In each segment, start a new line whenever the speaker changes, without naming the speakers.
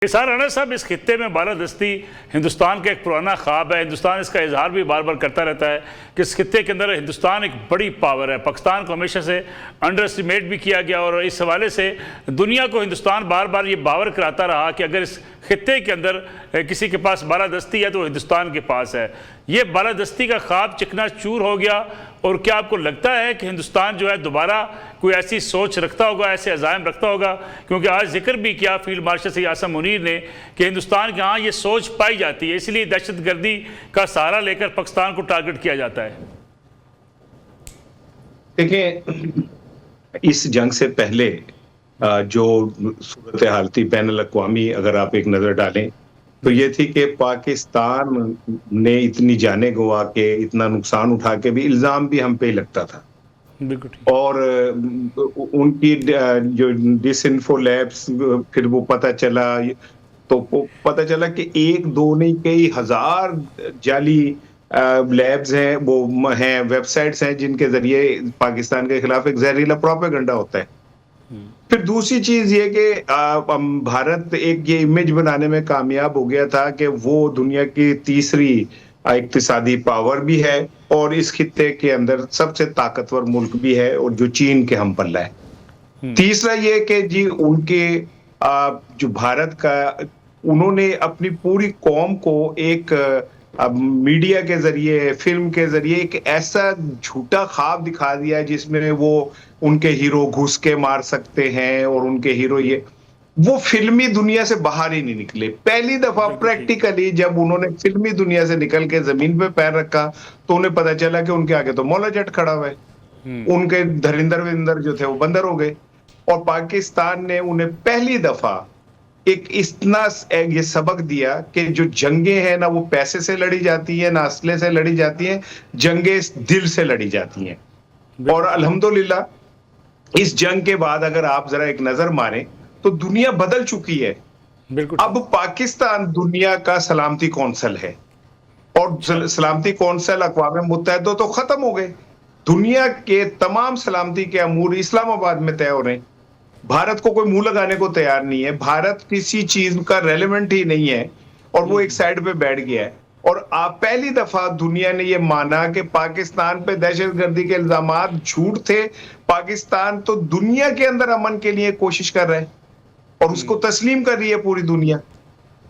نثار رانا صاحب، اس خطے میں بالادستی ہندوستان کا ایک پرانا خواب ہے. ہندوستان اس کا اظہار بھی بار بار کرتا رہتا ہے کہ اس خطے کے اندر ہندوستان ایک بڑی پاور ہے. پاکستان کو ہمیشہ سے انڈر اسٹیمیٹ بھی کیا گیا اور اس حوالے سے دنیا کو ہندوستان بار بار یہ باور کراتا رہا کہ اگر اس خطے کے اندر کسی کے پاس بالادستی ہے تو ہندوستان کے پاس ہے. یہ بالادستی کا خواب چکنا چور ہو گیا. اور کیا آپ کو لگتا ہے کہ ہندوستان جو ہے دوبارہ کوئی ایسی سوچ رکھتا ہوگا، ایسے عزائم رکھتا ہوگا؟ کیونکہ آج ذکر بھی کیا فیلڈ مارشل سید عاصم منیر نے کہ ہندوستان کے ہاں یہ سوچ پائی جاتی ہے، اس لیے دہشت گردی کا سہارا لے کر پاکستان کو ٹارگٹ کیا جاتا ہے.
دیکھیں، اس جنگ سے پہلے جو صورتحال تھی بین الاقوامی، اگر آپ ایک نظر ڈالیں تو یہ تھی کہ پاکستان نے اتنی جانیں گوا کے اتنا نقصان اٹھا کے بھی الزام بھی ہم پہ ہی لگتا تھا. اور ان کی جو ڈس انفو لیبس پھر وہ پتہ چلا کہ ایک دو نہیں کئی ہزار جعلی لیبز ہیں، وہ ہیں ویب سائٹس ہیں جن کے ذریعے پاکستان کے خلاف ایک زہریلا پروپیگنڈا ہوتا ہے. پھر دوسری چیز یہ کہ بھارت ایک یہ امیج بنانے میں کامیاب ہو گیا تھا کہ وہ دنیا کی تیسری اقتصادی پاور بھی ہے اور اس خطے کے اندر سب سے طاقتور ملک بھی ہے، اور جو چین کے ہم پلہ ہے. تیسرا یہ کہ جی ان کے جو بھارت کا انہوں نے اپنی پوری قوم کو ایک میڈیا کے ذریعے، فلم کے ذریعے ایک ایسا جھوٹا خواب دکھا دیا جس میں وہ ان کے ہیرو گھس کے مار سکتے ہیں، اور ان کے ہیرو وہ فلمی دنیا سے باہر ہی نہیں نکلے. پہلی دفعہ پریکٹیکلی جب انہوں نے فلمی دنیا سے نکل کے زمین پہ پیر رکھا تو انہیں پتا چلا کہ ان کے آگے تو مولا جٹ کھڑا ہوا ہے. ان کے دھریندر وریندر جو تھے وہ بندر ہو گئے. اور پاکستان نے انہیں پہلی دفعہ ایک اتنا یہ سبق دیا کہ جو جنگیں ہیں نہ وہ پیسے سے لڑی جاتی ہیں، نہ اسلحے سے لڑی جاتی ہیں، جنگیں دل سے لڑی جاتی ہیں. اور الحمدللہ اس جنگ کے بعد اگر آپ ذرا ایک نظر ماریں تو دنیا بدل چکی ہے. اب پاکستان دنیا کا سلامتی کونسل ہے، اور سلامتی کونسل اقوام متحدہ تو ختم ہو گئے. دنیا کے تمام سلامتی کے امور اسلام آباد میں طے ہو رہے ہیں. بھارت کو کوئی منہ لگانے کو تیار نہیں ہے. بھارت کسی چیز کا ریلیونٹ ہی نہیں ہے اور وہ ایک سائڈ پہ بیٹھ گیا ہے. اور پہلی دفعہ دنیا نے یہ مانا کہ پاکستان پہ دہشت گردی کے الزامات جھوٹ تھے. پاکستان تو دنیا کے اندر امن کے لیے کوشش کر رہا ہے اور اس کو تسلیم کر رہی ہے پوری دنیا.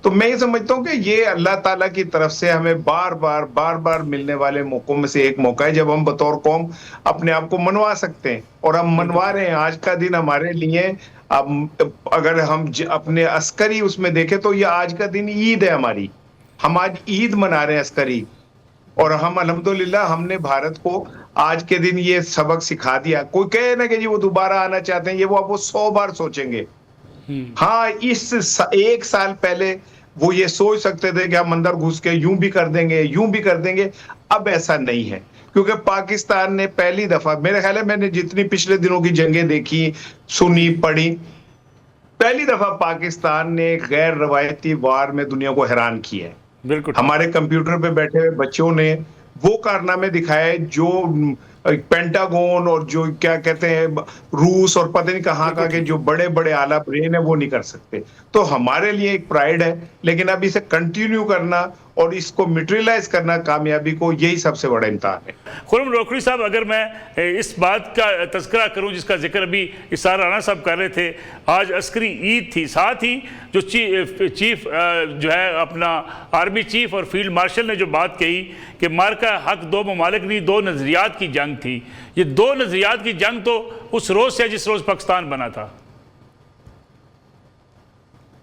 تو میں یہ سمجھتا ہوں کہ یہ اللہ تعالیٰ کی طرف سے ہمیں بار بار ملنے والے موقعوں میں سے ایک موقع ہے جب ہم بطور قوم اپنے آپ کو منوا سکتے ہیں، اور ہم منوا رہے ہیں. آج کا دن ہمارے لیے اگر ہم اپنے عسکری اس میں دیکھیں تو یہ آج کا دن عید ہے ہماری. ہم آج عید منا رہے ہیں عسکری، اور ہم الحمدللہ ہم نے بھارت کو آج کے دن یہ سبق سکھا دیا. کوئی کہے نا کہ جی وہ دوبارہ آنا چاہتے ہیں، یہ وہ 100 بار سوچیں گے. ہاں، اس ایک سال پہلے وہ یہ سوچ سکتے تھے کہ ہم اندر گھس کے یوں بھی کر دیں گے. اب ایسا نہیں ہے، کیونکہ پاکستان نے پہلی دفعہ، میرے خیال ہے میں نے جتنی پچھلے دنوں کی جنگیں دیکھی، سنی، پڑھی، پہلی دفعہ پاکستان نے غیر روایتی وار میں دنیا کو حیران کیا ہے. ہمارے کمپیوٹر پہ بیٹھے ہوئے بچوں نے وہ کارنامے دکھائے جو پینٹاگون اور جو کیا کہتے ہیں روس اور پتہ نہیں کہاں کا کہ جو بڑے بڑے اعلیٰ برین ہیں وہ نہیں کر سکتے. تو ہمارے لیے ایک پرائیڈ ہے، لیکن اب اسے کنٹینیو کرنا اور اس کو میٹریلائز کرنا کامیابی کو، یہی سب سے بڑا امتحان ہے.
خرم روکڑی صاحب، اگر میں اس بات کا تذکرہ کروں جس کا ذکر ابھی نثار رانا صاحب کر رہے تھے، آج عسکری عید تھی، ساتھ ہی جو چیف جو ہے اپنا آرمی چیف اور فیلڈ مارشل نے جو بات کہی کہ مارکا حق دو ممالک نہیں، دو نظریات کی جنگ تھی. یہ دو نظریات کی جنگ تو اس روز سے جس روز پاکستان بنا تھا.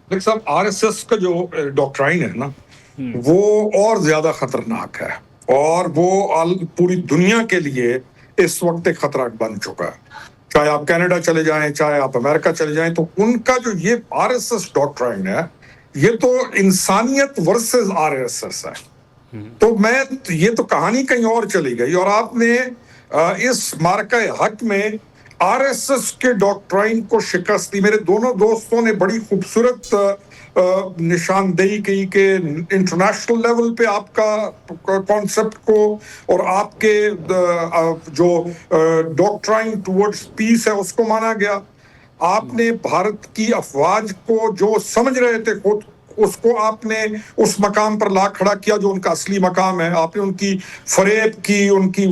دیکھ صاحب، آر ایس ایس کا جو ڈاکٹرائن ہے نا وہ اور زیادہ خطرناک ہے، اور وہ پوری دنیا کے لیے اس وقت ایک خطرہ بن چکا ہے. چاہے آپ کینیڈا چلے جائیں، چاہے آپ امریکہ چلے جائیں، تو ان کا جو یہ آر ایس ایس ڈاکٹرائن ہے یہ تو انسانیت ورسز آر ایس ایس ہے. تو یہ تو کہانی کہیں اور چلی گئی، اور آپ نے اس مارکہ حق میں آر ایس ایس کے ڈاکٹرائن کو شکست دی. میرے دونوں دوستوں نے بڑی خوبصورت نشاندہی کی کہ انٹرنیشنل لیول پہ آپ کا کانسیپٹ کو اور آپ کے جو ڈاکٹرائن ٹورڈز پیس ہے اس کو مانا گیا. آپ نے بھارت کی افواج کو جو سمجھ رہے تھے خود، اس کو آپ نے اس مقام پر لا کھڑا کیا جو ان کا اصلی مقام ہے. آپ نے ان کی فریب کی، ان کی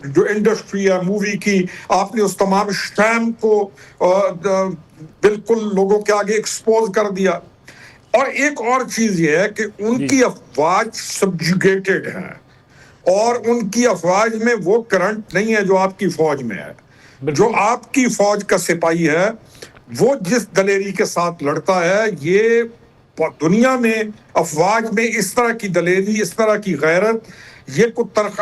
جو انڈسٹری ہے مووی کی، آپ نے اس تمام شیم کو بالکل لوگوں کے آگے ایکسپوز کر دیا. اور ایک اور چیز یہ ہے کہ ان کی افواج سبجوگیٹڈ ہیں، اور ان کی افواج میں وہ کرنٹ نہیں ہے جو آپ کی فوج میں ہے. جو آپ کی فوج کا سپاہی ہے وہ جس دلیری کے ساتھ لڑتا ہے، یہ دنیا میں افواج میں اس طرح کی دلیری، اس طرح کی غیرت، یہ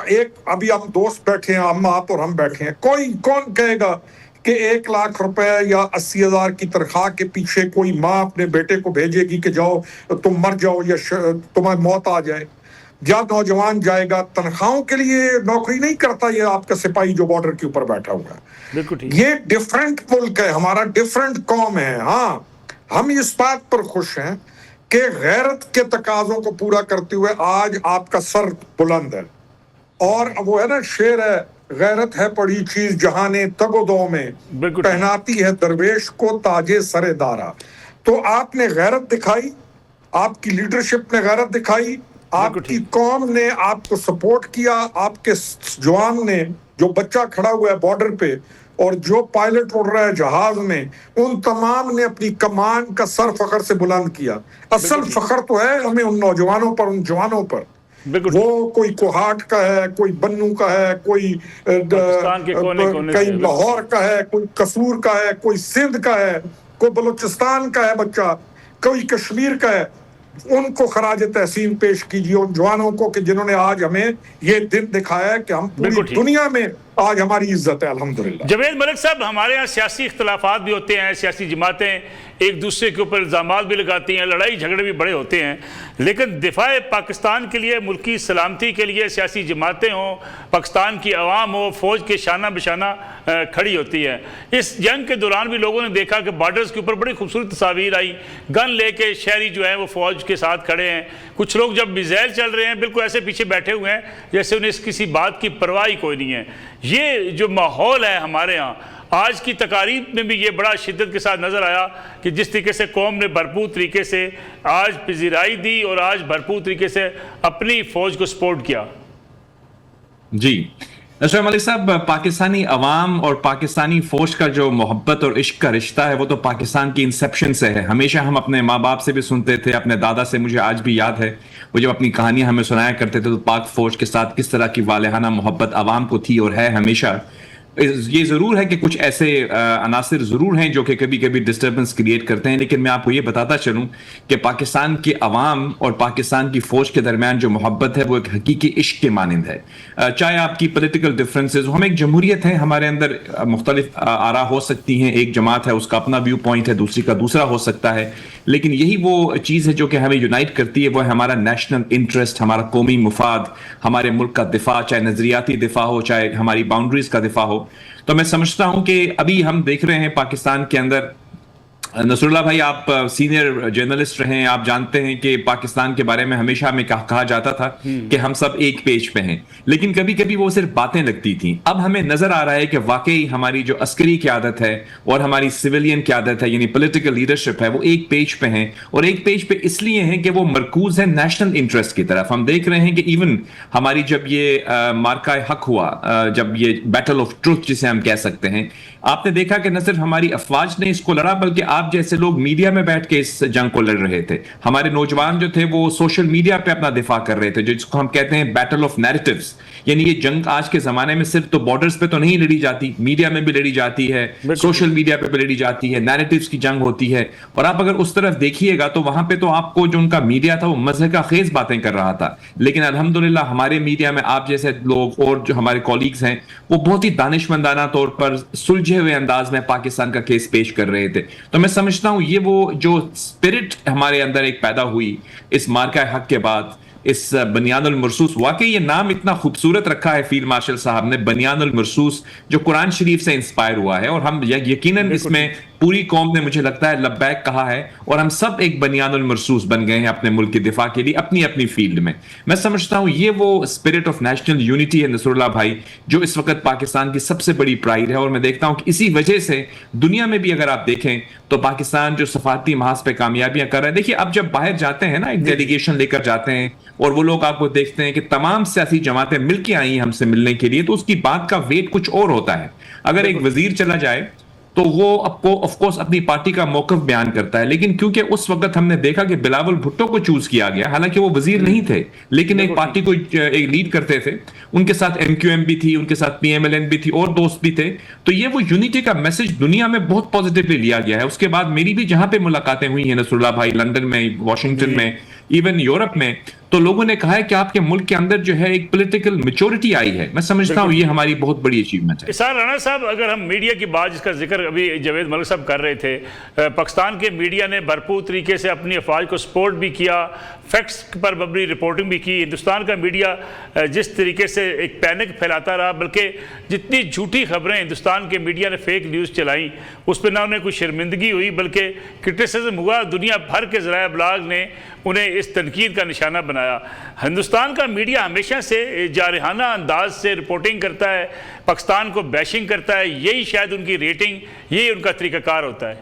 ایک ابھی ہم دوست بیٹھے ہیں، ہم آپ اور ہم بیٹھے ہیں، کون کہے گا کہ 1,00,000 روپے یا 80,000 کی تنخواہ کے پیچھے کوئی ماں اپنے بیٹے کو بھیجے گی کہ جاؤ تم مر جاؤ یا تمہیں موت آ جائے؟ یا نوجوان جائے گا تنخواہوں کے لیے نوکری نہیں کرتا یہ آپ کا سپاہی جو بارڈر کے اوپر بیٹھا ہوا ہے. یہ ڈیفرنٹ ملک ہے ہمارا، ڈیفرنٹ قوم ہے. ہاں، ہم اس بات پر خوش ہیں کہ غیرت کے تقاضوں کو پورا کرتے ہوئے آج آپ کا سر بلند ہے. اور وہ ہے نا شعر ہے، غیرت ہے پڑی چیز جہانے تگ و دو میں، پہناتی ہے درویش کو تاج سر دارا. تو آپ نے غیرت دکھائی، آپ کی لیڈرشپ نے غیرت دکھائی، آپ کی قوم نے آپ کو سپورٹ کیا، آپ کے جوان نے، جو بچہ کھڑا ہوا ہے بارڈر پہ اور جو پائلٹ اڑ رہا ہے جہاز میں، ان تمام نے اپنی کمان کا سر فخر سے بلند کیا. اصل فخر تو ہے ہمیں ان نوجوانوں پر، ان جوانوں پر. وہ کوئی کوہاٹ کا ہے، کوئی بنو کا ہے، کوئی کئی لاہور کا ہے، کوئی قصور کا ہے، کوئی سندھ کا ہے، کوئی بلوچستان کا ہے بچہ، کوئی کشمیر کا ہے. ان کو خراج تحسین پیش کیجیے ان جوانوں کو کہ جنہوں نے آج ہمیں یہ دن دکھایا ہے کہ ہم پوری دنیا میں آج ہماری عزت ہے الحمدللہ.
جاوید ملک صاحب، ہمارے یہاں سیاسی اختلافات بھی ہوتے ہیں، سیاسی جماعتیں ایک دوسرے کے اوپر الزامات بھی لگاتی ہیں، لڑائی جھگڑے بھی بڑے ہوتے ہیں، لیکن دفاع پاکستان کے لیے، ملکی سلامتی کے لیے سیاسی جماعتیں ہوں، پاکستان کی عوام ہو، فوج کے شانہ بشانہ کھڑی ہوتی ہے. اس جنگ کے دوران بھی لوگوں نے دیکھا کہ بارڈرز کے اوپر بڑی خوبصورت تصاویر آئی، گن لے کے شہری جو ہیں وہ فوج کے ساتھ کھڑے ہیں. کچھ لوگ جب میزائل چل رہے ہیں بالکل ایسے پیچھے بیٹھے ہوئے ہیں جیسے انہیں کسی بات کی پرواہ کوئی نہیں ہے. یہ جو ماحول ہے ہمارے ہاں، آج کی تقاریب میں بھی یہ بڑا شدت کے ساتھ نظر آیا کہ جس طریقے سے قوم نے بھرپور طریقے سے آج پذیرائی دی اور آج بھرپور طریقے سے اپنی فوج کو سپورٹ کیا.
جی نصر ملک صاحب، پاکستانی عوام اور پاکستانی فوج کا جو محبت اور عشق کا رشتہ ہے وہ تو پاکستان کی انسیپشن سے ہے. ہمیشہ ہم اپنے ماں باپ سے بھی سنتے تھے، اپنے دادا سے مجھے آج بھی یاد ہے، وہ جب اپنی کہانیاں ہمیں سنایا کرتے تھے تو پاک فوج کے ساتھ کس طرح کی والہانہ محبت عوام کو تھی اور ہے ہمیشہ. یہ ضرور ہے کہ کچھ ایسے عناصر ضرور ہیں جو کہ کبھی کبھی ڈسٹربنس کریٹ کرتے ہیں، لیکن میں آپ کو یہ بتاتا چلوں کہ پاکستان کے عوام اور پاکستان کی فوج کے درمیان جو محبت ہے وہ ایک حقیقی عشق کے مانند ہے. چاہے آپ کی پولیٹیکل ڈفرینسز، ہم ایک جمہوریت ہے، ہمارے اندر مختلف آراء ہو سکتی ہیں، ایک جماعت ہے اس کا اپنا ویو پوائنٹ ہے، دوسری کا دوسرا ہو سکتا ہے، لیکن یہی وہ چیز ہے جو کہ ہمیں یونائٹ کرتی ہے، وہ ہے ہمارا نیشنل انٹرسٹ، ہمارا قومی مفاد، ہمارے ملک کا دفاع، چاہے نظریاتی دفاع ہو، چاہے ہماری باؤنڈریز کا دفاع ہو. تو میں سمجھتا ہوں کہ ابھی ہم دیکھ رہے ہیں پاکستان کے اندر، نصر اللہ بھائی آپ سینئر جرنلسٹ رہے ہیں، آپ جانتے ہیں کہ پاکستان کے بارے میں ہمیشہ ہمیں کہا جاتا تھا کہ ہم سب ایک پیج پہ ہیں، لیکن کبھی کبھی وہ صرف باتیں لگتی تھیں. اب ہمیں نظر آ رہا ہے کہ واقعی ہماری جو عسکری قیادت ہے اور ہماری سویلین قیادت ہے، یعنی پولیٹیکل لیڈرشپ ہے، وہ ایک پیج پہ ہیں، اور ایک پیج پہ اس لیے ہیں کہ وہ مرکوز ہے نیشنل انٹرسٹ کی طرف. ہم دیکھ رہے ہیں کہ ایون ہماری جب یہ مارکہ حق ہوا، جب یہ بیٹل آف ٹروتھ جسے ہم کہہ سکتے ہیں، آپ نے دیکھا کہ نہ صرف ہماری افواج نے اس کو لڑا بلکہ آپ جیسے لوگ میڈیا میں بیٹھ کے اس جنگ کو لڑ رہے تھے. ہمارے نوجوان جو تھے وہ سوشل میڈیا پہ اپنا دفاع کر رہے تھے، جس کو ہم کہتے ہیں بیٹل آف نیریٹیوز. یعنی یہ جنگ آج کے زمانے میں صرف تو بارڈرز پہ تو نہیں لڑی جاتی، میڈیا میں بھی لڑی جاتی ہے، سوشل میڈیا پہ بھی لڑی جاتی ہے، نیریٹیوز کی جنگ ہوتی ہے. اور آپ اگر اس طرف دیکھیے گا تو وہاں پہ تو آپ کو جو ان کا میڈیا تھا وہ مضحکہ خیز باتیں کر رہا تھا، لیکن الحمدللہ ہمارے میڈیا میں آپ جیسے لوگ اور جو ہمارے کولیگز ہیں وہ بہت ہی دانشمندانہ طور پر سلجھے ہوئے انداز میں پاکستان کا کیس پیش کر رہے تھے. تو میں سمجھتا ہوں یہ وہ جو اسپرٹ ہمارے اندر ایک پیدا ہوئی اس مارکہ حق کے بعد، اس بنیان المرصوص، واقعی یہ نام اتنا خوبصورت رکھا ہے فیلڈ مارشل صاحب نے، بنیان المرصوص، جو قرآن شریف سے انسپائر ہوا ہے، اور ہم یقیناً اس میں پوری قوم نے مجھے لگتا ہے لبیک کہا ہے اور ہم سب ایک بنیان المرصوص بن گئے ہیں اپنے ملک کے دفاع کے لیے اپنی اپنی فیلڈ میں. میں سمجھتا ہوں یہ وہ اسپرٹ آف نیشنل یونٹی ہے نصر اللہ بھائی جو اس وقت پاکستان کی سب سے بڑی پرائڈ ہے, اور میں دیکھتا ہوں کہ اسی وجہ سے دنیا میں بھی اگر آپ دیکھیں تو پاکستان جو سفارتی محاذ پہ کامیابیاں کر رہے ہیں. دیکھیے اب جب باہر جاتے ہیں نا, ایک ڈیلیگیشن لے کر جاتے ہیں اور وہ لوگ آپ کو دیکھتے ہیں کہ تمام سیاسی جماعتیں مل کے آئی ہیں ہم سے ملنے کے لیے, تو اس کی بات کا ویٹ کچھ اور ہوتا ہے. اگر ایک وزیر چلا جائے تو وہ آپ کو آف کورس اپنی پارٹی کا موقف بیان کرتا ہے, لیکن کیونکہ اس وقت ہم نے دیکھا کہ بلاول بھٹو کو چوز کیا گیا, حالانکہ وہ وزیر نہیں تھے لیکن ایک پارٹی کو ایک لیڈ کرتے تھے, ان کے ساتھ ایم کیو ایم بھی تھی, ان کے ساتھ پی ایم ایل این بھی تھی اور دوست بھی تھے, تو یہ وہ یونٹی کا میسج دنیا میں بہت پازیٹیولی لیا گیا ہے. اس کے بعد میری بھی جہاں پہ ملاقاتیں ہوئی ہیں نصر اللہ بھائی, لندن میں, واشنگٹن میں, ایون یورپ میں, تو لوگوں نے کہا ہے کہ آپ کے ملک کے اندر جو ہے ایک پولیٹیکل میچورٹی آئی ہے. میں سمجھتا ہوں یہ ہماری بہت بڑی اچیومنٹ ہے.
اسحاق رانا صاحب, اگر ہم میڈیا کی بات جس کا ذکر ابھی جاوید ملک صاحب کر رہے تھے, پاکستان کے میڈیا نے بھرپور طریقے سے اپنی افواج کو سپورٹ بھی کیا, فیکٹس پر مبنی رپورٹنگ بھی کی. ہندوستان کا میڈیا جس طریقے سے ایک پینک پھیلاتا رہا, بلکہ جتنی جھوٹی خبریں ہندوستان کے میڈیا نے فیک نیوز چلائیں اس پہ نہ انہیں کوئی شرمندگی ہوئی بلکہ کرٹیسزم ہوا. دنیا بھر کے ذرائع ابلاغ نے انہیں اس تنقید کا نشانہ بنایا. ہندوستان کا میڈیا ہمیشہ سے جارحانہ انداز سے رپورٹنگ کرتا ہے, پاکستان کو بیشنگ کرتا ہے, یہی شاید ان کی ریٹنگ, یہی ان کا طریقہ کار ہوتا ہے.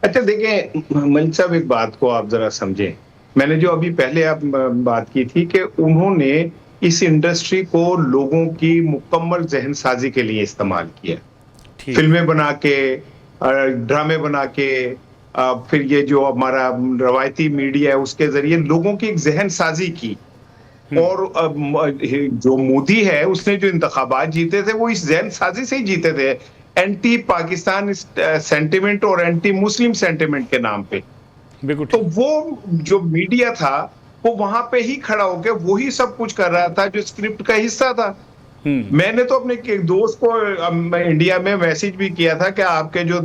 اچھا دیکھیں ملک صاحب, ایک بات کو آپ ذرا سمجھیں. میں نے جو ابھی پہلے آپ بات کی تھی کہ انہوں نے اس انڈسٹری کو لوگوں کی مکمل ذہن سازی کے لیے استعمال کیا, فلمیں بنا کے, ڈرامے بنا کے, پھر یہ جو ہمارا روایتی میڈیا ہے اس کے ذریعے لوگوں کی ایک ذہن سازی کی. اور جو مودی ہے اس نے جو انتخابات جیتے تھے وہ اس ذہن سازی سے ہی جیتے تھے, اینٹی پاکستان سینٹیمنٹ اور اینٹی مسلم سینٹیمنٹ کے نام پہ. تو وہ جو میڈیا تھا وہ وہاں پہ ہی کھڑا ہو کے وہی سب کچھ کر رہا تھا جو اسکرپٹ کا حصہ تھا. میں نے تو اپنے ایک دوست کو انڈیا میں میسج بھی کیا تھا کہ آپ کے جو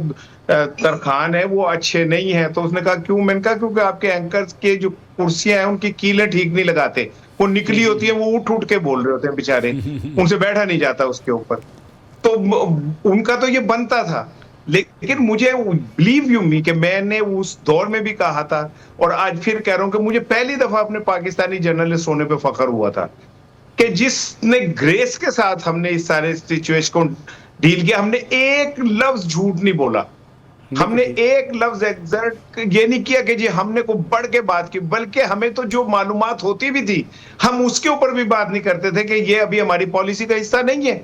ترخان ہے وہ اچھے نہیں ہیں, تو اس نے کہا کیوں؟ میں نے کہا کیونکہ آپ کے اینکرز کے جو کرسیاں ہیں ان کی کیلیں ٹھیک نہیں لگاتے, وہ نکلی ہوتی ہیں, وہ اٹھ کے بول رہے ہوتے ہیں بیچارے, ان سے بیٹھا نہیں جاتا اس کے اوپر. تو ان کا تو یہ بنتا تھا, لیکن مجھے بلیو یو می کہ میں نے اس دور میں بھی کہا تھا اور آج پھر کہہ رہا ہوں کہ مجھے پہلی دفعہ اپنے پاکستانی جرنلسٹ ہونے پہ فخر ہوا تھا کہ جس نے گریس کے ساتھ ہم نے اس سارے سچویشن کو ڈیل کیا. ہم نے ایک لفظ جھوٹ نہیں بولا, ہم نے ایک لفظ یہ نہیں کیا کہ جی ہم نے کوئی بڑھ کے بات کی, بلکہ ہمیں تو جو معلومات ہوتی بھی تھی ہم اس کے اوپر بھی بات نہیں کرتے تھے کہ یہ ابھی ہماری پالیسی کا حصہ نہیں ہے.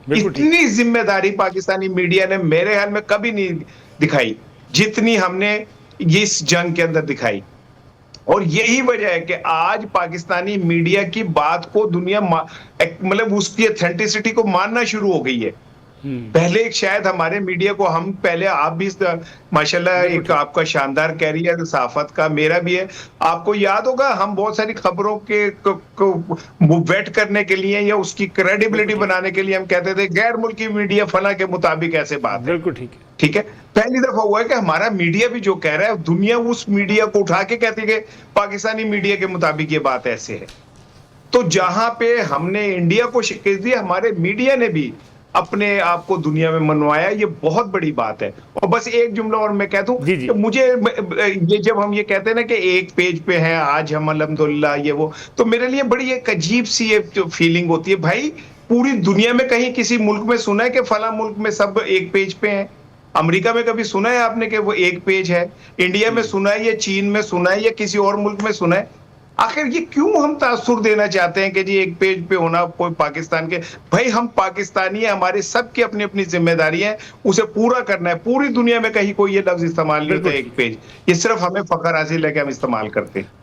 اتنی ذمہ داری پاکستانی میڈیا نے میرے خیال میں کبھی نہیں دکھائی جتنی ہم نے اس جنگ کے اندر دکھائی. اور یہی وجہ ہے کہ آج پاکستانی میڈیا کی بات کو دنیا مطلب اس کی ایتھینٹسٹی کو ماننا شروع ہو گئی ہے. پہلے شاید ہمارے میڈیا کو ہم پہلے, آپ بھی ماشاءاللہ ایک آپ کا شاندار کیریئر صحافت کا, میرا بھی ہے, آپ کو یاد ہوگا ہم بہت ساری خبروں کے ویٹ کرنے کے لیے یا اس کی کریڈیبلٹی بنانے کے لیے ہم کہتے تھے غیر ملکی میڈیا فلاں کے مطابق ایسے بات ہے.
بالکل
ٹھیک ہے. پہلی دفعہ ہوا ہے کہ ہمارا میڈیا بھی جو کہہ رہا ہے دنیا اس میڈیا کو اٹھا کے کہتی ہے کہ پاکستانی میڈیا کے مطابق یہ بات ایسے ہے. تو جہاں پہ ہم نے انڈیا کو شکست دی, ہمارے میڈیا نے بھی اپنے آپ کو دنیا میں منوایا. یہ بہت بڑی بات ہے. اور بس ایک جملہ اور میں کہہ دوں کہ مجھے یہ جب ہم یہ کہتے ہیں نا کہ ایک پیج پہ ہیں آج ہم الحمدللہ یہ وہ, تو میرے لیے بڑی ایک عجیب سی فیلنگ ہوتی ہے. بھائی پوری دنیا میں کہیں کسی ملک میں سنا ہے کہ فلاں ملک میں سب ایک پیج پہ ہیں؟ امریکہ میں کبھی سنا ہے آپ نے کہ وہ ایک پیج ہے؟ انڈیا میں سنا ہے یا چین میں سنا ہے یا کسی اور ملک میں سنا ہے؟ آخر یہ کیوں ہم تاثر دینا چاہتے ہیں کہ جی ایک پیج پہ ہونا کوئی پاکستان کے؟ بھائی ہم پاکستانی ہیں, ہمارے سب کی اپنی اپنی ذمہ داری ہے, اسے پورا کرنا ہے. پوری دنیا میں کہیں کوئی یہ لفظ استعمال نہیں ہوتا ایک پیج, یہ صرف ہمیں فخر حاصل ہے کہ ہم استعمال کرتے ہیں.